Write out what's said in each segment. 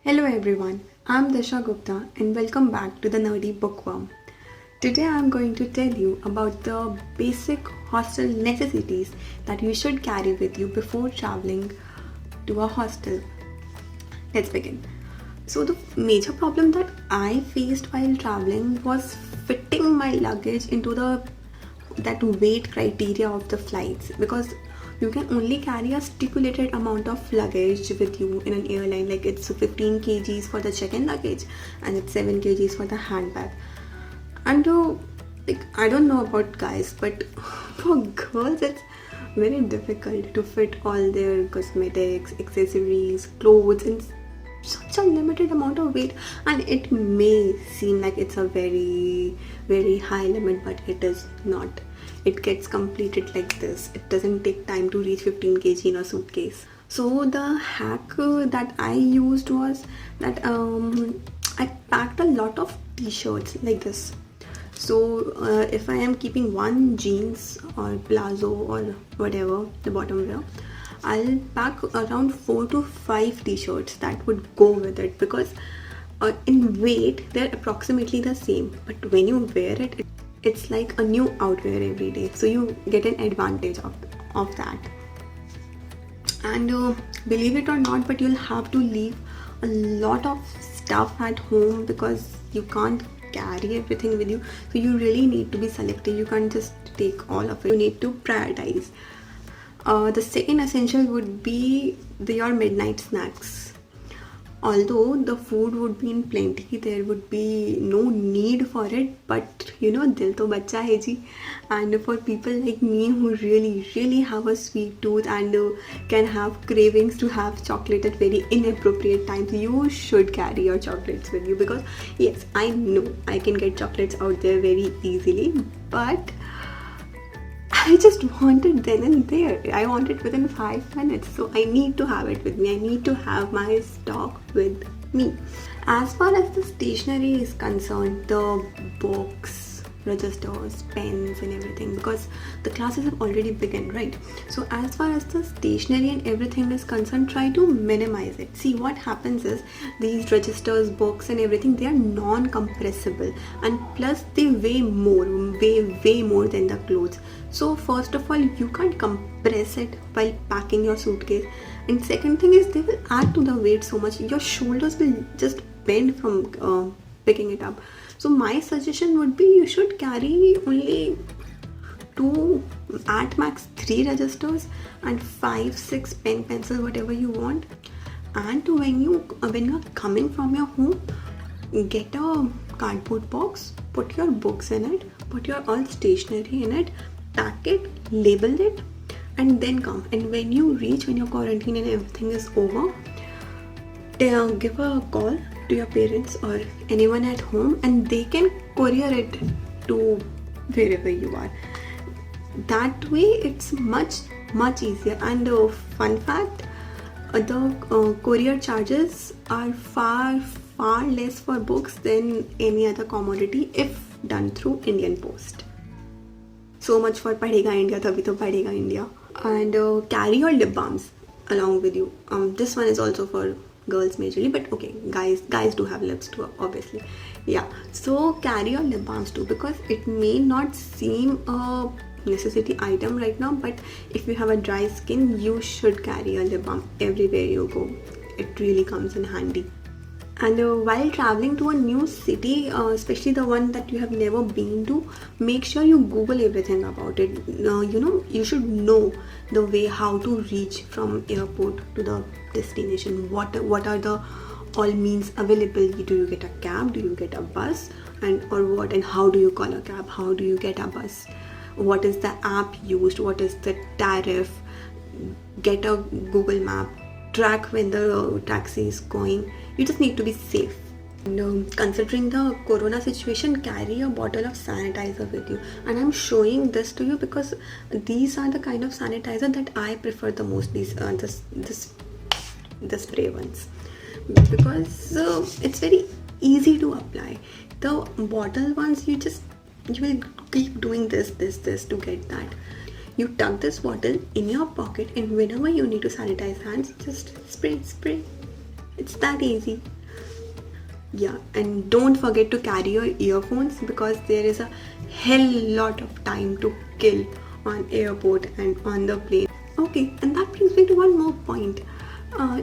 Hello everyone, I'm Dasha Gupta and welcome back to the Nerdy Bookworm. Today I'm going to tell you about the basic hostel necessities that you should carry with you before traveling to a hostel. Let's begin. So the major problem that I faced while traveling was fitting my luggage into the that weight criteria of the flights, because you can only carry a stipulated amount of luggage with you in an airline. Like it's 15 kgs for the check-in luggage and it's 7 kgs for the handbag. And I don't know about guys, but for girls it's very difficult to fit all their cosmetics, accessories, clothes in such a limited amount of weight. And it may seem like it's a very high limit, but it is not. It gets completed like this. It doesn't take time to reach 15 kg in a suitcase. So the hack that I used was that I packed a lot of t-shirts like this. So if I am keeping one jeans or palazzo or whatever, the bottom wear, I'll pack around 4 to 5 t-shirts that would go with it, because in weight they're approximately the same, but when you wear it, it's like a new outwear every day, so you get an advantage of that. And believe it or not, but you'll have to leave a lot of stuff at home because you can't carry everything with you. So you really need to be selective. You can't just take all of it. You need to prioritize. The second essential would be your midnight snacks. Although the food would be in plenty, there would be no need for it, but dil to bacha hai ji. And for people like me who really have a sweet tooth and can have cravings to have chocolate at very inappropriate times, you should carry your chocolates with you, because yes, I know I can get chocolates out there very easily, but I just want it then and there. I want it within 5 minutes. So I need to have it with me. I need to have my stock with me. As far as the stationery is concerned, the books, registers, pens and everything, because the classes have already begun, right? So as far as the stationery and everything is concerned, try to minimize it. See, what happens is these registers, books and everything, they are non-compressible, and plus they weigh way more than the clothes. So first of all, you can't compress it while packing your suitcase, and second thing is they will add to the weight so much. Your shoulders will just bend from picking it up. So my suggestion would be you should carry only 2, at max 3 registers and 5-6 pen, pencil, whatever you want. And when you're coming from your home, get a cardboard box, put your books in it, put your all stationery in it, pack it, label it, and then come. And when your quarantine and everything is over, give a call to your parents or anyone at home, and they can courier it to wherever you are. That way it's much easier. And fun fact, the courier charges are far less for books than any other commodity if done through Indian Post. So much for Padhega India, tabhi to Padhega India. And carry your lip balms along with you. This one is also for girls majorly, but okay, guys do have lips too, obviously. Yeah, so carry your lip balms too, because it may not seem a necessity item right now, but if you have a dry skin, you should carry a lip balm everywhere you go. It really comes in handy. And while traveling to a new city, especially the one that you have never been to, make sure you Google everything about it. You should know the way how to reach from airport to the destination. What are the all means available? Do you get a cab? Do you get a bus? And how do you call a cab? How do you get a bus? What is the app used? What is the tariff? Get a Google map. Track when the taxi is going. You just need to be safe. And considering the corona situation, carry a bottle of sanitizer with you. And I'm showing this to you because these are the kind of sanitizer that I prefer the most. These the spray ones, because it's very easy to apply. The bottle ones, you will keep doing this to get that. You tuck this bottle in your pocket, and whenever you need to sanitize hands, just spray. It's that easy. Yeah, and don't forget to carry your earphones because there is a hell lot of time to kill on airport and on the plane. Okay, and that brings me to one more point.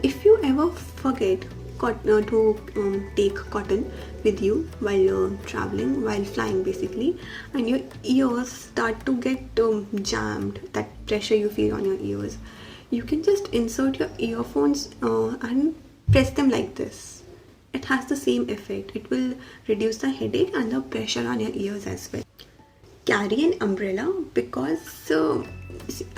If you ever forget to take cotton with you while traveling, while flying basically, and your ears start to get jammed, that pressure you feel on your ears, you can just insert your earphones and press them like this. It has the same effect. It will reduce the headache and the pressure on your ears as well. Carry an umbrella because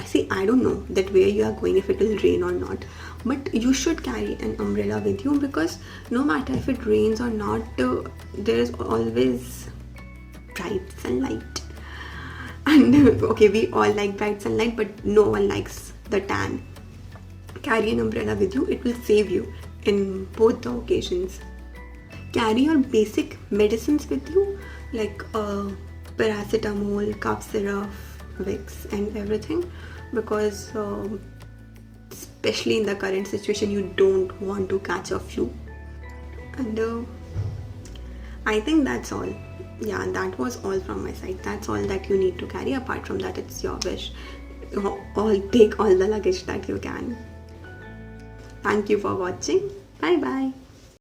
see, I don't know that where you are going, if it will rain or not, but you should carry an umbrella with you because no matter if it rains or not, there is always bright sunlight. And okay, we all like bright sunlight, but no one likes the tan. Carry an umbrella with you, it will save you in both the occasions. Carry your basic medicines with you, like paracetamol, cough syrup, Vicks, and everything, because especially in the current situation, you don't want to catch a flu. And I think that's all. Yeah, that was all from my side. That's all that you need to carry. Apart from that, it's your wish. All take all the luggage that you can. Thank you for watching. Bye bye.